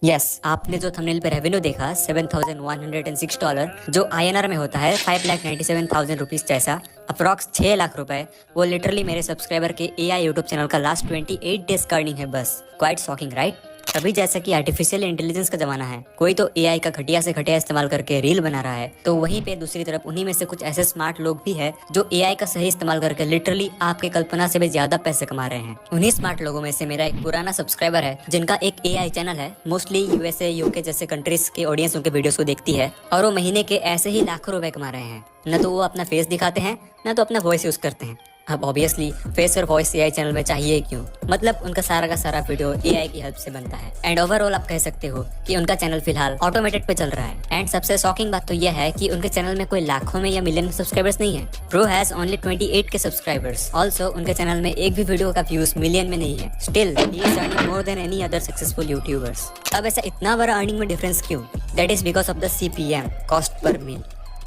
Yes आपने जो thumbnail पे रेवेन्यू देखा $7,106 जो INR में होता है 5,97,000 रुपीज जैसा अप्रॉक्स 6 लाख रुपए, वो लिटरली मेरे सब्सक्राइबर के AI यूट्यूब चैनल का लास्ट 28 डेज का अर्निंग है बस। Quite shocking right. अभी जैसा कि आर्टिफिशियल इंटेलिजेंस का जमाना है, कोई तो AI का घटिया से घटिया इस्तेमाल करके रील बना रहा है, तो वहीं पे दूसरी तरफ उन्हीं में से कुछ ऐसे स्मार्ट लोग भी हैं जो AI का सही इस्तेमाल करके लिटरली आपके कल्पना से भी ज्यादा पैसे कमा रहे हैं। उन्हीं स्मार्ट लोगों में से मेरा एक पुराना सब्सक्राइबर है जिनका एक AI चैनल है, मोस्टली USA UK जैसे कंट्रीज के ऑडियंस उनके वीडियोस को देखती है और वो महीने के ऐसे ही लाखों रुपए कमा रहे हैं। न तो वो अपना फेस दिखाते हैं, न तो अपना वॉइस यूज करते हैं। अब ऑब्वियसली फेस और वॉइस AI चैनल में चाहिए क्यों, मतलब उनका सारा का सारा वीडियो AI की हेल्प से बनता है। एंड ओवरऑल आप कह सकते हो कि उनका चैनल फिलहाल ऑटोमेटेड पे चल रहा है। एंड सबसे शॉकिंग बात तो यह है कि उनके चैनल में कोई लाखों में या मिलियन में सब्सक्राइबर्स नहीं है। प्रो हैज ओनली 28 के सब्सक्राइबर्स। ऑल्सो उनके चैनल में एक भी वीडियो का व्यूज मिलियन में नहीं है। Still he is earning more than any other successful YouTubers. अब ऐसा इतना बड़ा अर्निंग में डिफरेंस क्यों? That is because of the CPM, cost per mille.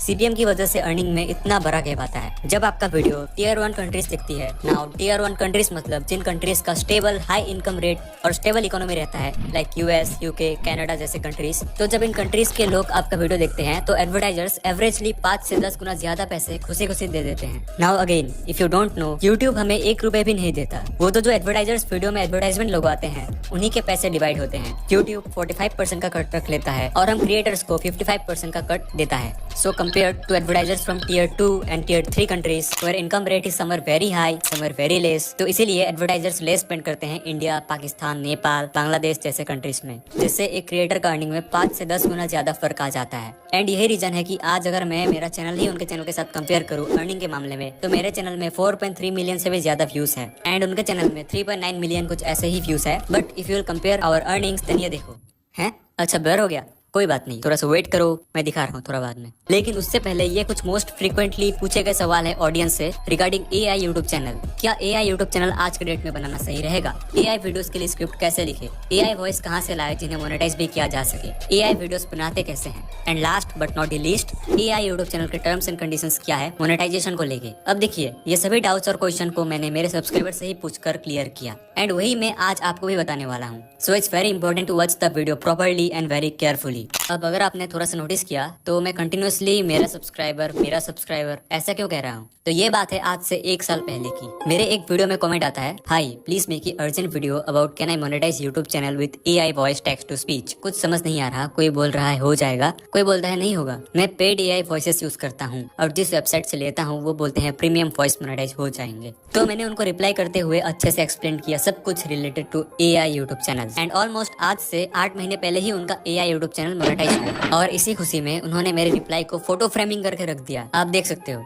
CPM की वजह से अर्निंग में इतना बड़ा गैप आता है। जब आपका वीडियो टियर 1 कंट्रीज दिखती है, नाउ टियर 1 कंट्रीज मतलब जिन कंट्रीज का स्टेबल हाई इनकम रेट और स्टेबल इकोनॉमी रहता है, लाइक US, UK, कनाडा जैसे कंट्रीज, तो जब इन कंट्रीज के लोग आपका वीडियो देखते हैं तो एडवर्टाइजर्स एवरेजली 5 से 10 गुना ज्यादा पैसे खुशी खुशी दे देते हैं। Now again if you don't know, YouTube हमें 1 रुपए भी नहीं देता। वो तो जो एडवर्टाइजर्स वीडियो में एडवर्टाइजमेंट लगवाते हैं उन्हीं के पैसे डिवाइड होते हैं। यूट्यूब 45% का कट रख लेता है और हम क्रिएटर्स को 55% का कट देता है। So compared to advertisers from tier 2 and tier 3 countries where income rate is somewhere very high, somewhere very less, तो इसीलिए एडवर्टाइजर्स लेस स्पेंड करते हैं इंडिया, पाकिस्तान, नेपाल, बांग्लादेश जैसे कंट्रीज में, जिससे एक क्रिएटर का अर्निंग में 5 से 10 गुना ज्यादा फर्क आ जाता है। एंड यही रीजन है कि आज अगर मैं मेरा चैनल ही उनके चैनल के साथ कंपेयर करूँ अर्निंग के मामले में, तो मेरे चैनल में 4.3 मिलियन से भी ज्यादा व्यूज है एंड उनके चैनल में 3.9 मिलियन कुछ ऐसे ही व्यूज है। But if you will compare our earnings then ये देखो है। अच्छा ब्लर हो गया, कोई बात नहीं, थोड़ा सा वेट करो, मैं दिखा रहा हूँ थोड़ा बाद में। लेकिन उससे पहले ये कुछ मोस्ट फ्रीक्वेंटली पूछे गए सवाल है ऑडियंस से रिगार्डिंग AI यूट्यूब चैनल। क्या AI यूट्यूब चैनल आज के डेट में बनाना सही रहेगा? AI वीडियोस के लिए स्क्रिप्ट कैसे लिखे? AI वॉइस कहाँ से लाए जिन्हें मोनेटाइज भी किया जा सके? AI वीडियोस बनाते कैसे हैं? And last but not the least, AI YouTube channel के टर्म्स एंड कंडीशंस क्या है मोनेटाइजेशन को लेके। अब देखिए, ये सभी डाउट्स और क्वेश्चन को मैंने मेरे सब्सक्राइबर से ही पूछकर क्लियर किया एंड वही मैं आज आपको भी बताने वाला हूँ। So it's very important to watch the video properly and very carefully. अब अगर आपने थोड़ा सा नोटिस किया तो मैं कंटिन्यूअसली मेरा सब्सक्राइबर ऐसा क्यों कह रहा हूँ? तो ये बात है आज से 1 साल पहले की। मेरे एक वीडियो में कमेंट आता है, hi please make a urgent video about can I monetize YouTube channel with AI voice text to speech. कुछ समझ नहीं आ रहा, कोई बोल रहा है हो जाएगा, कोई बोलता है नहीं होगा। मैं पेड AI वॉइसेस यूज करता हूँ और जिस वेबसाइट से लेता हूँ वो बोलते हैं प्रीमियम वॉइस मोनेटाइज हो जाएंगे। तो मैंने उनको रिप्लाई करते हुए अच्छे से एक्सप्लेन किया सब कुछ related to AI YouTube channel and almost आज से 8 महीने पहले ही उनका AI यूट्यूब चैनल मोनेटाइज हुआ और इसी खुशी में उन्होंने मेरे रिप्लाई को फोटो फ्रेमिंग करके रख दिया, आप देख सकते हो।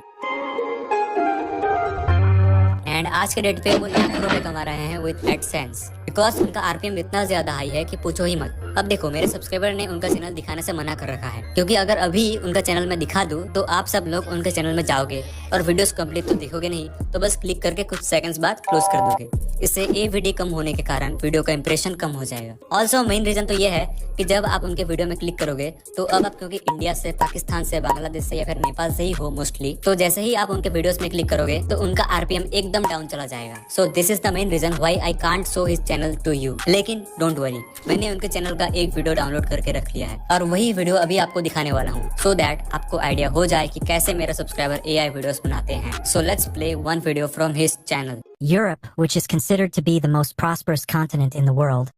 एंड आज के डेट पे वो लाखों रुपए कमा रहे हैं विद एडसेंस बिकॉज उनका RPM इतना ज्यादा हाई है कि पूछो ही मत। अब देखो, मेरे सब्सक्राइबर ने उनका चैनल दिखाने से मना कर रखा है क्योंकि अगर अभी उनका चैनल में दिखा दूं तो आप सब लोग उनके चैनल में जाओगे और वीडियोस कंप्लीट तो देखोगे नहीं, तो बस क्लिक करके कुछ सेकंड्स बाद क्लोज कर दोगे। इससे AVD कम होने के कारण वीडियो का इंप्रेशन कम हो जाएगा। ऑल्सो मेन रीजन तो ये है कि जब आप उनके वीडियो में क्लिक करोगे तो अब आप क्योंकि इंडिया से, पाकिस्तान से, बांग्लादेश से या फिर नेपाल से ही हो मोस्टली, तो जैसे ही आप उनके वीडियोस में क्लिक करोगे तो उनका RPM एकदम डाउन चला जाएगा। So this is the main reason why I can't show his channel to you. लेकिन डोंट वरी, मैंने उनके चैनल का एक वीडियो डाउनलोड करके रख लिया है और वही वीडियो अभी आपको दिखाने वाला हूँ सो दैट आपको आइडिया हो जाए कि कैसे मेरे सब्सक्राइबर AI वीडियोस बनाते हैं। So let's play one video from his channel. Europe, which is considered to be the most prosperous continent in the world,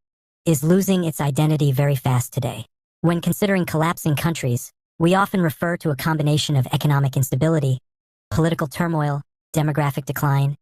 is losing its identity very fast today. When considering collapsing countries, we often refer to a combination of economic instability, political turmoil, demographic decline,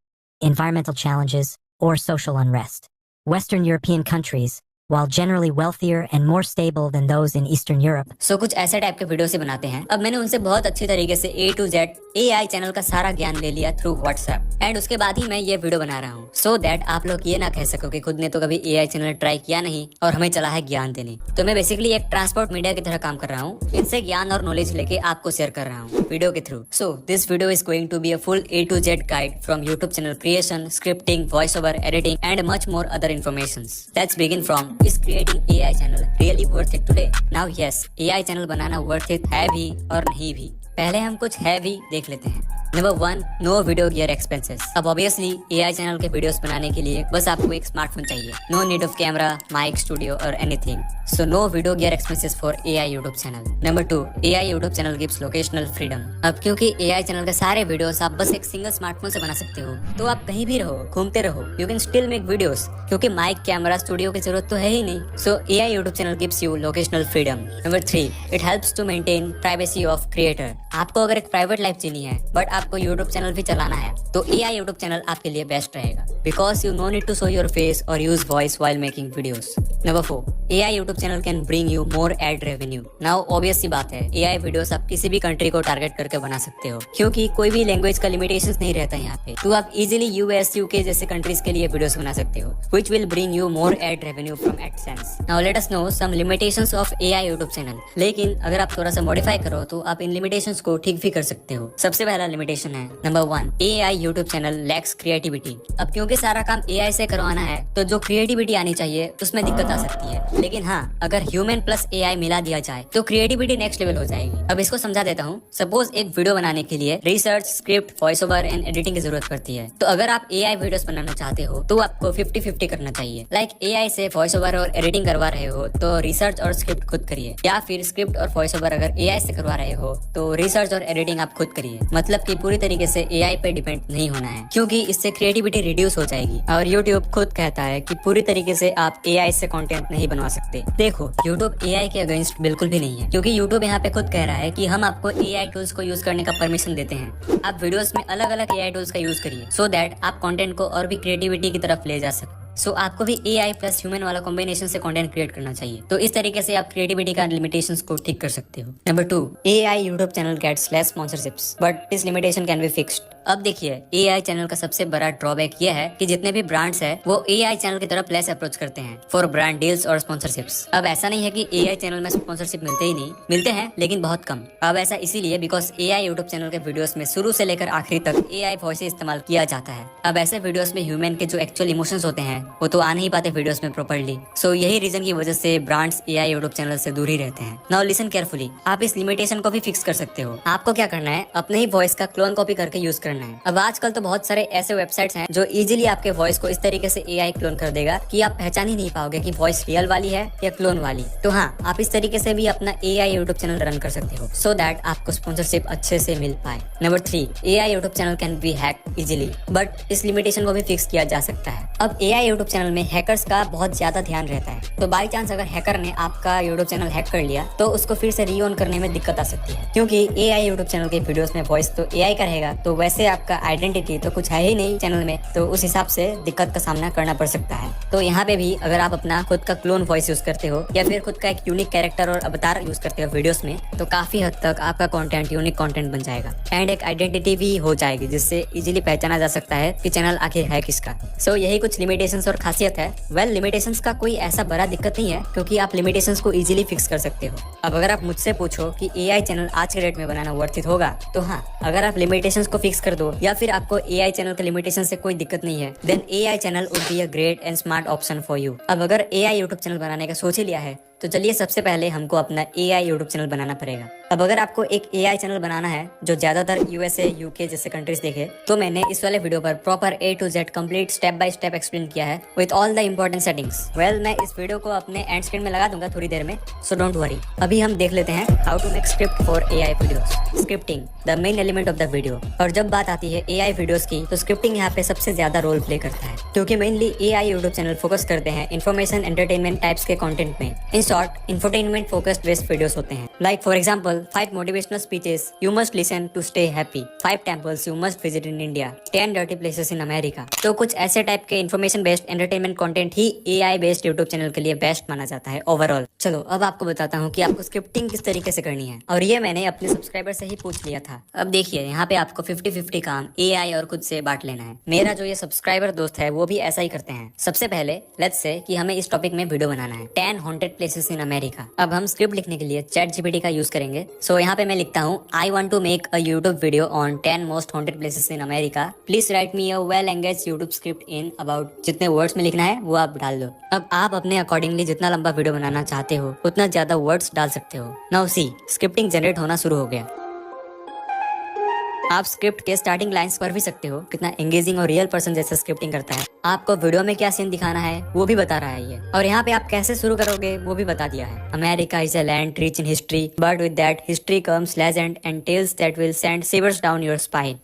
environmental challenges, or social unrest. Western European countries, while generally wealthier and more stable than those in Eastern Europe. सो कुछ ऐसे type के video से बनाते हैं। अब मैंने उनसे बहुत अच्छी तरीके से A to Z AI channel का सारा ज्ञान ले लिया थ्रू WhatsApp एंड उसके बाद ही मैं ये वीडियो बना रहा हूँ सो दैट आप लोग ये ना कह सको कि खुद ने तो कभी AI चैनल ट्राई किया नहीं और हमें चला है ज्ञान देने। तो मैं बेसिकली एक ट्रांसपोर्ट मीडिया की तरह काम कर रहा हूँ, इनसे ज्ञान और नॉलेज लेके आपको शेयर कर रहा हूँ वीडियो के through. So this video is going to be a full A to Z guide from YouTube channel creation, scripting, voice over, editing and much more other information. Let's begin from is creating AI channel really worth it today? Now yes, AI channel बनाना worth it है भी और नहीं भी। पहले हम कुछ heavy देख लेते हैं। Number 1, no video gear expenses. अब ऑब्वियसली एआई चैनल के वीडियोस बनाने के लिए बस आपको एक स्मार्टफोन चाहिए। No need of camera, mic, studio और anything. So no video gear expenses for AI YouTube channel. Number 2, AI YouTube channel gives locational freedom. अब क्योंकि एआई चैनल के सारे वीडियोस आप बस एक सिंगल स्मार्टफोन से बना सकते हो, तो आप कहीं भी रहो, घूमते रहो, you can still make videos, क्योंकि माइक, कैमरा, स्टूडियो की जरूरत तो है ही नहीं। So AI YouTube channel gives you locational freedom. Number 3, it helps to maintain privacy of creator. आपको अगर एक प्राइवेट लाइफ जीनी है बट आपको यूट्यूब चैनल भी चलाना है, तो एआई यूट्यूब चैनल आपके लिए बेस्ट रहेगा, because you no need to show your face और use voice while making videos. Number 4, AI YouTube channel can bring you more ad revenue. Now obvious सी बात है, एआई वीडियोस आप किसी भी कंट्री को टारगेट करके बना सकते हो, क्योंकि कोई भी लैंग्वेज का लिमिटेशंस नहीं रहता यहाँ पे। तो आप इजीली यूएस, यूके जैसे कंट्रीज के लिए वीडियोस बना सकते हो, which will bring you more ad revenue from AdSense. Now let us know some limitations of AI YouTube channel. लेकिन अगर आप थोड़ा सा मॉडिफाई करो तो आप इन लिमिटेशंस को ठीक भी कर सकते हो। सबसे पहला लिमिटेशन है number 1, AI YouTube channel lakhs creativity. अब क्योंकि सारा काम AI से करवाना है, तो जो क्रिएटिविटी आनी चाहिए उसमें दिक्कत आ सकती है। लेकिन हाँ, अगर ह्यूमन प्लस AI मिला दिया जाए तो क्रिएटिविटी नेक्स्ट लेवल हो जाएगी। अब इसको समझा देता हूँ। सपोज एक वीडियो बनाने के लिए research, script, voice over and editing की जरूरत पड़ती है, तो अगर आप AI वीडियोस बनाना चाहते हो तो आपको 50-50 करना चाहिए। लाइक AI से वॉइस ओवर और एडिटिंग करवा रहे हो तो रिसर्च और स्क्रिप्ट खुद करिए, या फिर स्क्रिप्ट और वॉइस ओवर अगर AI से करवा रहे हो तो रिसर्च और एडिटिंग आप खुद करिए। मतलब कि पूरी तरीके से AI पे डिपेंड नहीं होना है, क्योंकि इससे क्रिएटिविटी रिड्यूस हो जाएगी। और YouTube खुद कहता है कि पूरी तरीके से आप AI से कंटेंट नहीं बनवा सकते। देखो, YouTube AI के अगेंस्ट बिल्कुल भी नहीं है, क्योंकि YouTube यहाँ पे खुद कह रहा है कि हम आपको AI टूल्स को यूज करने का परमिशन देते हैं। आप वीडियोस में अलग अलग AI टूल्स का यूज करिए, सो दैट आप कंटेंट को और भी क्रिएटिविटी की तरफ ले जा सके। सो आपको भी AI प्लस ह्यूमन वाला कॉम्बिनेशन से कंटेंट क्रिएट करना चाहिए। तो इस तरीके से आप क्रिएटिविटी का लिमिटेशंस को ठीक कर सकते हो। Number 2, AI YouTube channel gets less sponsorships, but this limitation can be fixed. अब देखिए, AI चैनल का सबसे बड़ा ड्रॉबैक ये है कि जितने भी ब्रांड्स है वो AI चैनल की तरफ लेस अप्रोच करते हैं फॉर ब्रांड डील्स और स्पॉन्सरशिप्स। अब ऐसा नहीं है कि AI चैनल में स्पॉन्सरशिप मिलते ही नहीं, मिलते हैं लेकिन बहुत कम। अब ऐसा इसीलिए बिकॉज AI YouTube चैनल के वीडियोस में शुरू से लेकर आखिरी तक AI वॉइस इस्तेमाल किया जाता है। अब ऐसे वीडियोस में ह्यूमन के जो एक्चुअल इमोशंस होते हैं वो तो आ नहीं पाते वीडियोस में प्रॉपर्ली। सो यही रीजन की वजह से ब्रांड्स AI YouTube चैनल से दूर ही रहते हैं। नाउ लिसन केयरफुली, आप इस लिमिटेशन को भी फिक्स कर सकते हो। आपको क्या करना है, अपने ही वॉइस का क्लोन कॉपी करके यूज करना है। अब आजकल तो बहुत सारे ऐसे वेबसाइट्स हैं जो इजीली आपके वॉइस को इस तरीके से AI क्लोन कर देगा कि आप पहचान ही नहीं पाओगे कि वॉइस रियल वाली है या क्लोन वाली। तो हाँ, आप इस तरीके से भी अपना AI YouTube चैनल रन कर सकते हो, सो दैट आपको स्पॉन्सरशिप अच्छे से मिल पाए। Number 3, AI YouTube channel can be hack easily, but इस लिमिटेशन को भी फिक्स किया जा सकता है। अब AI YouTube चैनल में हैकर्स का बहुत ज्यादा ध्यान रहता है, तो बाई चांस अगर हैकर ने आपका YouTube चैनल हैक कर लिया तो उसको फिर से री ऑन करने में दिक्कत आ सकती है, क्योंकि AI YouTube चैनल के वीडियोस में वॉइस तो AI का रहेगा, तो वैसे आपका आइडेंटिटी तो कुछ है ही नहीं चैनल में, तो उस हिसाब से दिक्कत का सामना करना पड़ सकता है। तो यहाँ पे भी अगर आप अपना खुद का क्लोन वॉइस यूज करते हो या फिर खुद का एक यूनिक कैरेक्टर और अवतार यूज करते हो वीडियोस में, तो काफी हद तक आपका कंटेंट यूनिक कंटेंट बन जाएगा एंड एक आइडेंटिटी भी हो जाएगी, जिससे इजीली पहचाना जा सकता है कि चैनल आखिर है किसका। सो यही कुछ लिमिटेशंस और खासियत है। वेल, लिमिटेशंस का कोई ऐसा बड़ा दिक्कत नहीं है, क्योंकि आप लिमिटेशंस को इजीली फिक्स कर सकते हो। अब अगर आप मुझसे पूछो कि AI चैनल आज के डेट में बनाना वर्थ इट होगा, तो हाँ, अगर आप लिमिटेशंस को फिक्स कर दो या फिर आपको AI चैनल के लिमिटेशन से कोई दिक्कत नहीं है, then AI channel would be a great and smart option for you. अब अगर AI YouTube चैनल बनाने का सोच ही लिया है, तो चलिए सबसे पहले हमको अपना AI YouTube चैनल बनाना पड़ेगा। अब अगर आपको एक AI चैनल बनाना है जो ज्यादातर USA, UK जैसे कंट्रीज देखे, तो मैंने इस वाले वीडियो पर proper A to Z complete step by step explain किया है with all the important settings. Well, मैं इस वीडियो को अपने एंड स्क्रीन में लगा दूंगा थोड़ी देर में, सो डोंट वरी। अभी हम देख लेते हैं how to make script for AI videos. Scripting the main element of the video. और जब बात आती है AI वीडियोस की, तो स्क्रिप्टिंग यहाँ पे सबसे ज्यादा रोल प्ले करता है, क्योंकि mainly AI YouTube channel focus करते हैं इन्फॉर्मेशन एंटरटेनमेंट टाइप्स के कंटेंट में। In short, infotainment focused based videos होते हैं। Like for example, 5 motivational speeches you must listen to stay happy, 5 temples you must visit in India, 10 dirty places in America. तो कुछ ऐसे type के information based entertainment content ही AI based YouTube channel के लिए best माना जाता है ओवरऑल। चलो अब आपको बताता हूँ कि आपको स्क्रिप्टिंग किस तरीके से करनी है, और ये मैंने अपने सब्सक्राइबर से ही पूछ लिया था। अब देखिए, यहाँ पे आपको 50-50 काम AI और खुद से बांट लेना है। मेरा जो ये सब्सक्राइबर दोस्त है वो भी ऐसा ही करते हैं। सबसे पहले लेट्स से कि हमें इस टॉपिक में वीडियो बनाना है, 10 हॉन्टेड प्लेसेस इन अमेरिका। अब हम स्क्रिप्ट लिखने के लिए ChatGPT का यूज करेंगे। सो यहाँ पे मैं लिखता हूँ, I want to make a YouTube video on 10 most haunted places in America, please write me a well language YouTube script in about. जितने वर्ड्स में लिखना है वो आप डाल दो। अब आप अपने अकॉर्डिंगली जितना लंबा वीडियो बनाना चाहते हो उतना ज्यादा वर्ड्स डाल सकते हो। नाउ सी, स्क्रिप्टिंग जनरेट होना शुरू हो गया। आप स्क्रिप्ट के स्टार्टिंग लाइंस पढ़ भी सकते हो, कितना एंगेजिंग और रियल पर्सन जैसा स्क्रिप्टिंग करता है। आपको वीडियो में क्या सीन दिखाना है वो भी बता रहा है ये, और यहाँ पे आप कैसे शुरू करोगे वो भी बता दिया है। America is a land rich in history, but with that history comes legend and tales that will send shivers down your spine.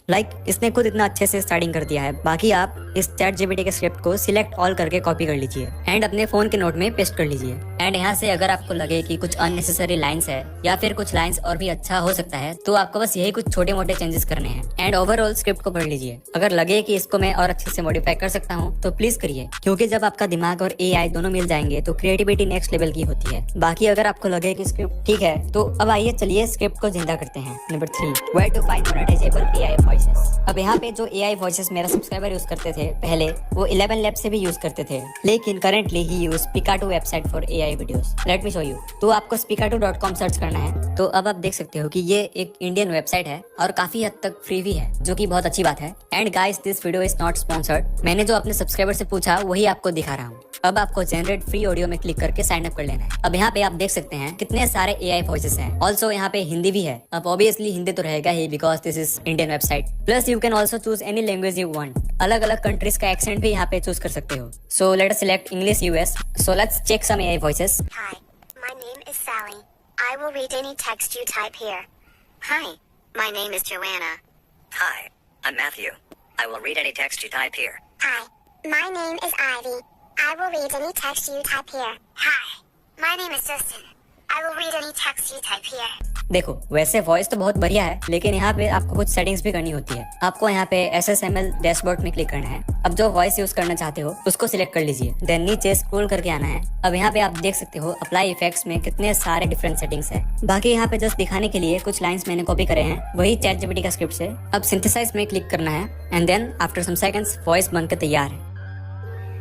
इसने खुद इतना अच्छे से स्टार्टिंग कर दिया है। बाकी आप इस ChatGPT के स्क्रिप्ट को सिलेक्ट ऑल करके कॉपी कर लीजिए एंड अपने फोन के नोट में पेस्ट कर लीजिए। एंड यहाँ से अगर आपको लगे कि कुछ अननेसेसरी लाइंस है या फिर कुछ लाइंस और भी अच्छा हो सकता है, तो आपको बस यही कुछ छोटे मोटे चेंजेस करने हैं एंड ओवरऑल स्क्रिप्ट को पढ़ लीजिए। अगर लगे कि इसको मैं और अच्छे से मॉडिफाई कर सकता हूँ तो प्लीज करिए, क्योंकि जब आपका दिमाग और AI दोनों मिल जाएंगे तो क्रिएटिविटी नेक्स्ट लेवल की होती है। बाकी अगर आपको लगे कि स्क्रिप्ट ठीक है, तो अब आइए चलिए स्क्रिप्ट को जिंदा करते हैं। Number 3, where to find monetizable AI voices. अब यहाँ पे जो AI वॉइसेस मेरा सब्सक्राइबर यूज करते थे पहले, वो 11 लैब से भी यूज करते थे, लेकिन currently he use Pikato website for AI videos. Let me show you. तो आपको Pikato.com सर्च करना है। तो अब आप देख सकते हो कि ये एक इंडियन वेबसाइट है और काफी हद तक फ्री भी है, जो कि बहुत अच्छी बात है। And guys, this video is not sponsored. मैंने जो अपने सब्सक्राइबर से पूछा वही आपको दिखा रहा हूँ। अब आपको जनरेट फ्री ऑडियो में क्लिक करके साइन अप कर लेना है। अब यहाँ पे आप देख सकते हैं कितने सारे AI वॉइसेस हैं। ऑल्सो यहाँ पे हिंदी भी है। अब ऑब्वियसली हिंदी तो रहेगा ही, because this is Indian website. Plus you can also choose any language you want. अलग अलग कंट्रीज का एक्सेंट भी यहाँ पे चूज कर सकते हो। So let us select English US। So let's check some AI voices. Hi, my name is Sally. I will read any text you type here. Hi, my name is Joanna. Hi, I'm Matthew. I will read any text you type here. Hi, my name is Ivy. I will read any text you type here. Hi, my name is Justin. I will read any text you type here. देखो, वैसे voice तो बहुत बढ़िया है, लेकिन यहाँ पे आपको कुछ सेटिंग्स भी करनी होती है। आपको यहाँ पे SSML डैशबोर्ड में क्लिक करना है। अब जो वॉइस यूज करना चाहते हो उसको सिलेक्ट कर लीजिए, देन नीचे स्क्रॉल करके आना है। अब यहाँ पे आप देख सकते हो अप्लाई इफेक्ट्स में कितने सारे डिफरेंट सेटिंग्स है। बाकी यहाँ पे जस्ट दिखाने के लिए कुछ लाइंस मैंने कॉपी करे हैं, वही ChatGPT का स्क्रिप्ट से। अब सिंथेसाइज में क्लिक करना है and then after some seconds voice बनकर तैयार है।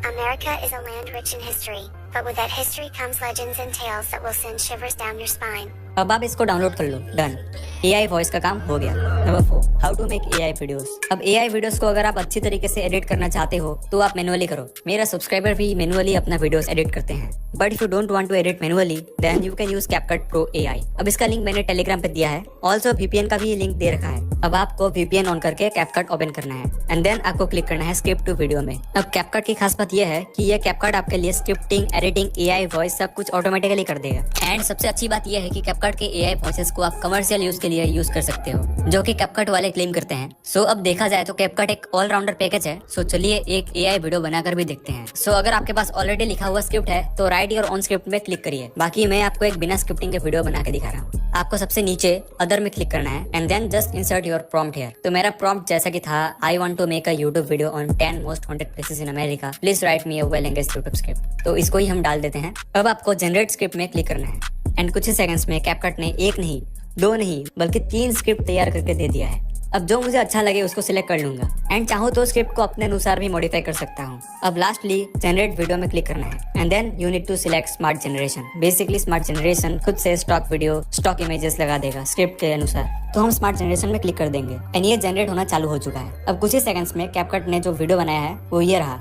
America is a land rich in history, but with that history comes legends and tales that will send shivers down your spine. अब आप इसको डाउनलोड कर लो। डन, AI वॉइस का काम हो गया। Number 4, how to make AI videos. अब AI videos को अगर आप अच्छी तरीके से एडिट करना चाहते हो तो आप मैनुअली करो। मेरा सब्सक्राइबर भी मैनुअली अपना वीडियोस एडिट करते हैं, but if you don't want to edit manually then you can use CapCut Pro AI। अब इसका लिंक मैंने टेलीग्राम पे दिया है। ऑल्सो VPN का भी लिंक दे रखा है। अब आपको VPN ऑन करके CapCut ओपन करना है एंड देन आपको क्लिक करना है स्क्रिप्ट टू वीडियो में। अब CapCut की खास बात यह है कि ये CapCut आपके लिए स्क्रिप्टिंग, एडिटिंग, AI वॉइस सब कुछ ऑटोमेटिकली कर देगा। एंड सबसे अच्छी बात यह है कि CapCut के AI वॉइसेस को आप कमर्शियल यूज के लिए यूज कर सकते हो, जो कि CapCut वाले क्लेम करते हैं। सो अब देखा जाए तो CapCut एक ऑलराउंडर पैकेज है। सो चलिए एक AI वीडियो बनाकर भी देखते हैं। सो अगर आपके पास ऑलरेडी लिखा हुआ स्क्रिप्ट है तो राइट योर ओन स्क्रिप्ट में क्लिक करिए। बाकी मैं आपको एक बिना स्क्रिप्टिंग के वीडियो बना के दिखा रहा हूँ। आपको सबसे नीचे अदर में क्लिक करना है and then just insert your prompt here. तो मेरा प्रॉम्प्ट जैसा कि था, I want to make a YouTube video on 10 most haunted places in America, please write me a well engaged YouTube script. तो इसको ही हम डाल देते हैं। अब आपको जनरेट स्क्रिप्ट में क्लिक करना है एंड कुछ ही सेकंड्स में CapCut ने एक नहीं, दो नहीं, बल्कि 3 स्क्रिप्ट तैयार करके दे दिया है। अब जो मुझे अच्छा लगे उसको सिलेक्ट कर लूंगा एंड चाहूँ तो स्क्रिप्ट को अपने अनुसार भी मॉडिफाई कर सकता हूँ। अब लास्टली जनरेट वीडियो में क्लिक करना है and then you need to select smart generation. Basically smart generation खुद से स्टॉक वीडियो, स्टॉक इमेजेस लगा देगा स्क्रिप्ट के अनुसार। तो हम स्मार्ट जनरेशन में क्लिक कर देंगे एंड ये जनरेट होना चालू हो चुका है। अब कुछ ही सेकंड्स में CapCut ने जो वीडियो बनाया है वो ये रहा।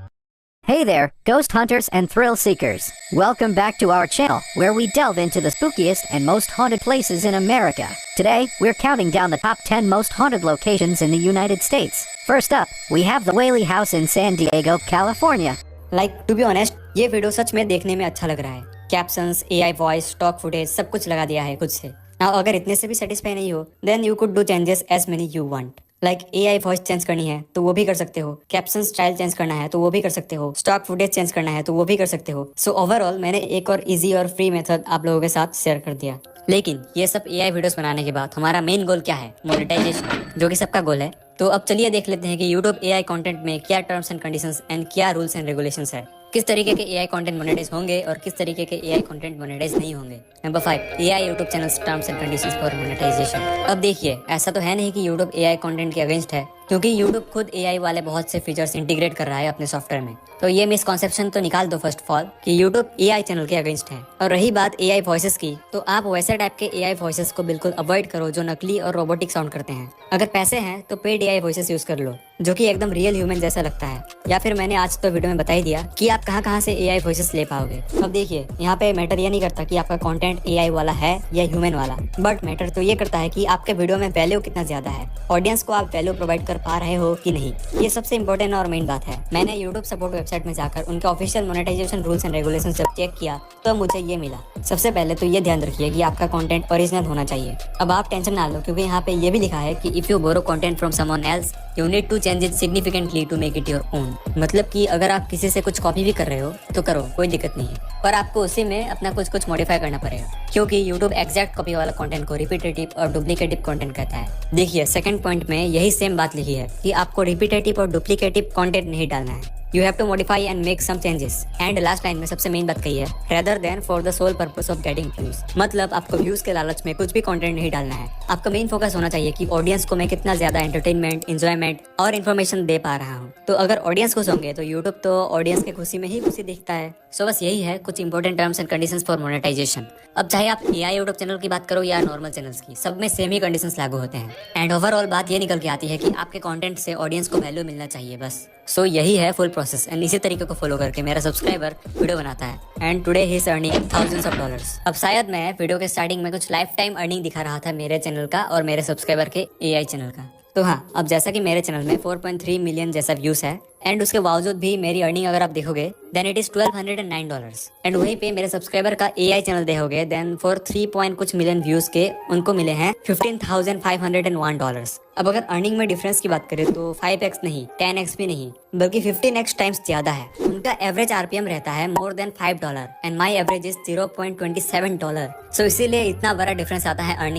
Hey there, ghost hunters and thrill seekers. Welcome back to our channel, where we delve into the spookiest and most haunted places in America. Today, we're counting down the top 10 most haunted locations in the United States. First up, we have the Whaley House in San Diego, California. To be honest, ये video सच में देखने में अच्छा लग रहा है। Captions, AI voice, stock footage सब कुछ लगा दिया है खुद से। नाउ अगर इतने से भी सेटिस्फाई नहीं हो then you could do changes as many you want. AI voice change करनी है तो वो भी कर सकते हो, कैप्शन स्टाइल चेंज करना है तो वो भी कर सकते हो, स्टॉक फुटेज चेंज करना है तो वो भी कर सकते हो। सो ओवरऑल मैंने एक और इजी और फ्री मेथड आप लोगों के साथ शेयर कर दिया। लेकिन ये सब AI वीडियोस बनाने के बाद हमारा मेन गोल क्या है? मोनेटाइजेशन, जो कि सबका गोल है। तो अब चलिए देख लेते हैं कि YouTube AI कंटेंट में क्या टर्म्स एंड कंडीशंस एंड क्या रूल्स एंड रेगुलेशंस है। किस तरीके के AI कंटेंट मोनेटाइज होंगे और किस तरीके के AI कंटेंट मोनेटाइज नहीं होंगे। Number 5, AI YouTube channels terms and conditions for monetization. अब देखिए, ऐसा तो है नहीं कि YouTube AI कंटेंट के अगेंस्ट है, क्योंकि YouTube खुद AI वाले बहुत से फीचर्स इंटीग्रेट कर रहा है अपने सॉफ्टवेयर में। तो ये मिसकॉन्सेप्शन तो निकाल दो फर्स्ट ऑफ ऑल कि YouTube AI चैनल के अगेंस्ट है। और रही बात AI वॉइसेस की, तो आप वैसे टाइप के AI वॉइसेस को बिल्कुल अवॉइड करो जो नकली और रोबोटिक साउंड करते हैं। अगर पैसे हैं तो पेड AI वॉइसेस यूज कर लो जो कि एकदम रियल ह्यूमन जैसा लगता है। या फिर मैंने आज तो वीडियो में बता ही दिया कि आप कहाँ से AI वॉइसेस ले पाओगे। अब देखिए, यहाँ पे मैटर ये नहीं करता कि आपका कंटेंट AI वाला है या ह्यूमन वाला, बट मैटर तो ये करता है कि आपके वीडियो में वैल्यू कितना ज्यादा है, ऑडियंस को आप वैल्यू प्रोवाइड कर पा रहे हो कि नहीं। ये सबसे इंपॉर्टेंट और मेन बात है। मैंने YouTube सपोर्ट वेबसाइट में जाकर उनके official monetization rules and regulation जब चेक किया तो मुझे ये मिला। सबसे पहले तो ये ध्यान रखिए कि आपका कंटेंट ओरिजिनल होना चाहिए। अब आप टेंशन ना लो, क्योंकि यहाँ पे ये भी लिखा है कि if you borrow content from someone else you need to change it significantly to make it your own. मतलब कि अगर आप किसी से कुछ कॉपी भी कर रहे हो तो करो, कोई दिक्कत नहीं है, पर आपको उसी में अपना कुछ मॉडिफाई करना पड़ेगा, क्योंकि YouTube एग्जैक्ट कॉपी वाला कंटेंट को रिपीटेटिव और डुप्लीकेटिव कंटेंट कहता है। देखिए, सेकंड पॉइंट में यही सेम बात लिखी है कि आपको रिपीटेटिव और डुप्लीकेटिव कंटेंट नहीं डालना है। You have to modify and make some changes. And last line में सबसे मेन बात कही है, rather than for the sole purpose of getting views। मतलब आपको व्यूज के लालच में कुछ भी कंटेंट नहीं डालना है। आपका मेन फोकस होना चाहिए कि ऑडियंस को मैं कितना ज्यादा एंटरटेनमेंट, एंजॉयमेंट और इन्फॉर्मेशन दे पा रहा हूँ। तो अगर ऑडियंस खुश होंगे तो यूट्यूब तो ऑडियंस के खुशी में ही खुशी दिखता है। सो बस यही है कुछ important terms and conditions for monetization. अब चाहे आप AI यूट्यूब चैनल की बात करो या नॉर्मल चैनल्स की, सब में सेम ही कंडीशंस लागू होते हैं। एंड ओवरऑल बात ये निकल के आती है कि आपके कंटेंट से ऑडियंस को वैल्यू मिलना चाहिए बस। सो यही है फुल प्रोसेस। एंड इसी तरीके को फॉलो करके मेरा सब्सक्राइबर वीडियो बनाता है and today he is earning thousands of dollars। अब शायद मैं वीडियो के स्टार्टिंग में कुछ लाइफ टाइम अर्निंग दिखा रहा था मेरे चैनल का और मेरे सब्सक्राइबर के AI चैनल का। तो हाँ, अब जैसा कि मेरे चैनल में 4.3 मिलियन जैसा व्यूज है एंड उसके बावजूद भी मेरी अर्निंग अगर आप देखोगे देन इट इज $1209। एंड वहीं पे मेरे सब्सक्राइबर का AI चैनल देखोगे देन फॉर 3 पॉइंट कुछ मिलियन व्यूज के उनको मिले हैं $15,501। अब अगर अर्निंग में डिफरेंस की बात करें तो 5x नहीं, 10x भी नहीं, बल्कि 15x टाइम्स ज्यादा है। उनका एवरेज RPM रहता है more than $5 and my average is $0.27। सो इसीलिए इतना बड़ा डिफरेंस आता है अर्निंग